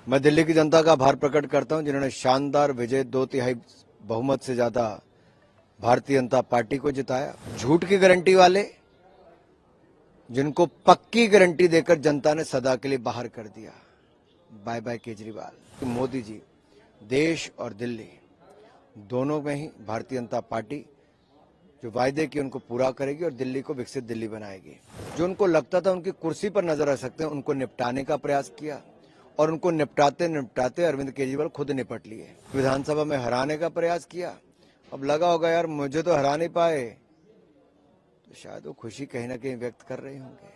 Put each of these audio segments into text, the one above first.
मैं दिल्ली की जनता का आभार प्रकट करता हूं जिन्होंने शानदार विजय 2/3 बहुमत से ज्यादा भारतीय जनता पार्टी को जिताया। झूठ की गारंटी वाले जिनको पक्की गारंटी देकर जनता ने सदा के लिए बाहर कर दिया, बाय बाय केजरीवाल। मोदी जी देश और दिल्ली दोनों में ही भारतीय जनता पार्टी जो वायदे किए उनको पूरा करेगी और दिल्ली को विकसित दिल्ली बनाएगी। जो उनको लगता था उनकी कुर्सी पर नजर रख सकते हैं, उनको निपटाने का प्रयास किया और उनको निपटाते निपटाते अरविंद केजरीवाल खुद निपट लिए। विधानसभा में हराने का प्रयास किया, अब लगा होगा यार मुझे तो हरा नहीं पाए, तो शायद वो खुशी कहीं ना कहीं व्यक्त कर रहे होंगे।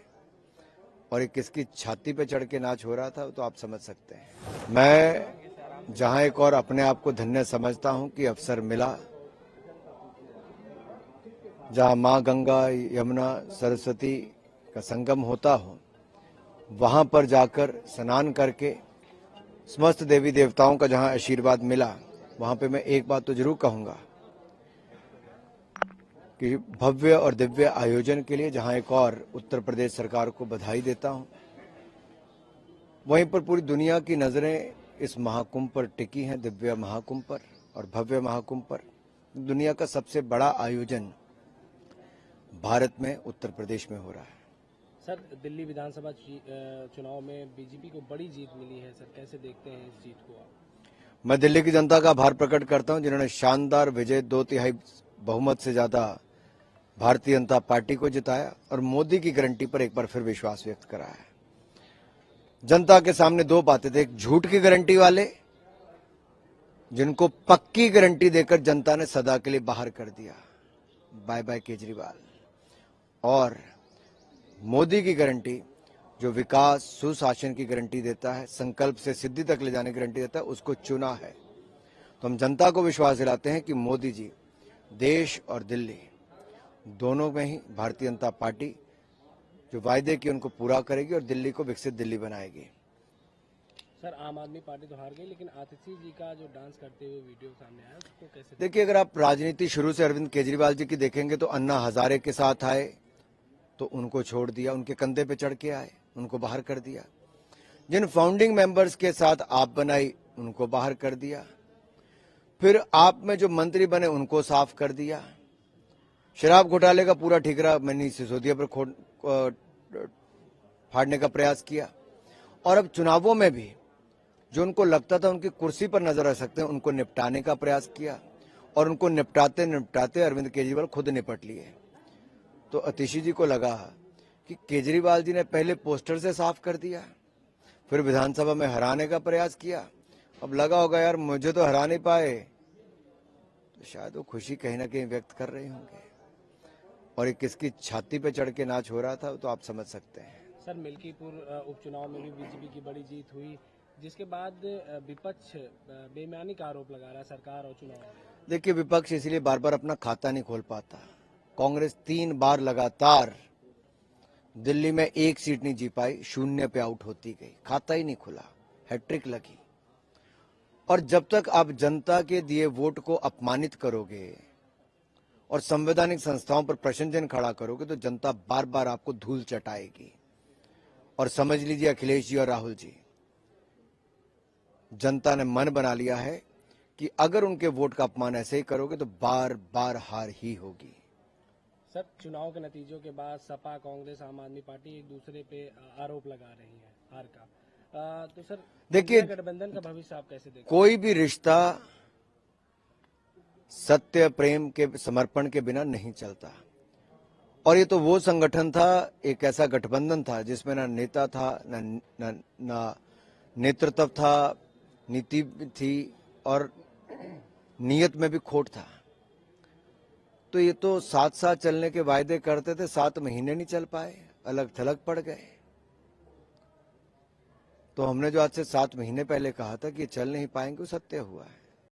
और ये किसकी छाती पे चढ़ के नाच हो रहा था तो आप समझ सकते हैं। मैं जहां एक और अपने आप को धन्य समझता हूं कि अवसर मिला, जहां मां गंगा यमुना सरस्वती का संगम होता हो, वहां पर जाकर स्नान करके समस्त देवी देवताओं का जहां आशीर्वाद मिला, वहां पे मैं एक बात तो जरूर कहूंगा कि भव्य और दिव्य आयोजन के लिए जहां एक और उत्तर प्रदेश सरकार को बधाई देता हूं, वहीं पर पूरी दुनिया की नजरें इस महाकुंभ पर टिकी हैं, दिव्य महाकुंभ पर और भव्य महाकुंभ पर। दुनिया का सबसे बड़ा आयोजन भारत में उत्तर प्रदेश में हो रहा है। सर, दिल्ली विधानसभा चुनाव में बीजेपी को बड़ी जीत मिली है, सर कैसे देखते हैं इस जीत को आप? मैं दिल्ली की जनता का आभार प्रकट करता हूं जिन्होंने शानदार विजय 2/3 बहुमत से ज्यादा भारतीय जनता पार्टी को जिताया और मोदी की गारंटी पर एक बार फिर विश्वास व्यक्त करा है। जनता के सामने दो बातें थे, एक झूठ की गारंटी वाले जिनको पक्की गारंटी देकर जनता ने सदा के लिए बाहर कर दिया, बाय बाय केजरीवाल, और मोदी की गारंटी जो विकास सुशासन की गारंटी देता है, संकल्प से सिद्धि तक ले जाने की गारंटी देता है, उसको चुना है। तो हम जनता को विश्वास दिलाते हैं कि मोदी जी देश और दिल्ली दोनों में ही भारतीय जनता पार्टी जो वायदे किए उनको पूरा करेगी और दिल्ली को विकसित दिल्ली बनाएगी। सर, आम आदमी पार्टी तो हार गई, लेकिन आतिशी जी का जो डांस करते हुए वीडियो सामने आया उसको कैसे देखिए, अगर आप राजनीति शुरू से अरविंद केजरीवाल जी की देखेंगे तो अन्ना हजारे के साथ आए तो उनको छोड़ दिया, उनके कंधे पे चढ़ के आए, उनको बाहर कर दिया। जिन फाउंडिंग मेंबर्स के साथ आप बनाई उनको बाहर कर दिया, फिर आप में जो मंत्री बने उनको साफ कर दिया। शराब घोटाले का पूरा ठिकरा मनीष सिसोदिया पर फाड़ने का प्रयास किया और अब चुनावों में भी जो उनको लगता था उनकी कुर्सी पर नजर रख सकते हैं, उनको निपटाने का प्रयास किया और उनको निपटाते निपटाते अरविंद केजरीवाल खुद निपट लिए। तो आतिशी जी को लगा कि केजरीवाल जी ने पहले पोस्टर से साफ कर दिया, फिर विधानसभा में हराने का प्रयास किया, अब लगा होगा यार मुझे तो हरा नहीं पाए, तो शायद वो खुशी कहीं ना कहीं व्यक्त कर रहे होंगे। और ये किसकी छाती पे चढ़ के नाच हो रहा था तो आप समझ सकते हैं। सर, मिल्कीपुर उपचुनाव में भी बीजेपी की बड़ी जीत हुई, जिसके बाद विपक्ष बेईमानी का आरोप लगा रहा है सरकार और चुनाव में। देखिए, विपक्ष इसलिए बार बार अपना खाता नहीं खोल पाता। कांग्रेस 3 बार लगातार दिल्ली में एक सीट नहीं जी पाई, 0 पे आउट होती गई, खाता ही नहीं खुला, हैट्रिक लगी। और जब तक आप जनता के दिए वोट को अपमानित करोगे और संवैधानिक संस्थाओं पर प्रश्न चिन्ह खड़ा करोगे तो जनता बार बार आपको धूल चटाएगी। और समझ लीजिए अखिलेश जी और राहुल जी, जनता ने मन बना लिया है कि अगर उनके वोट का अपमान ऐसे ही करोगे तो बार बार हार ही होगी। सर, चुनाव के नतीजों के बाद सपा, कांग्रेस, आम आदमी पार्टी एक दूसरे पे आरोप लगा रही है हार का। तो सर देखिए, गठबंधन का भविष्य आप कैसे देखते हैं? कोई भी रिश्ता सत्य प्रेम के समर्पण के बिना नहीं चलता। और ये तो वो संगठन था, एक ऐसा गठबंधन था जिसमें ना नेता था, ना नेतृत्व था, नीति थी और नियत में भी खोट था। तो ये तो साथ साथ चलने के वायदे करते थे, 7 महीने नहीं चल पाए, अलग थलग पड़ गए। तो हमने जो आज से 7 महीने पहले कहा था कि ये चल नहीं पाएंगे, वो सत्य हुआ है।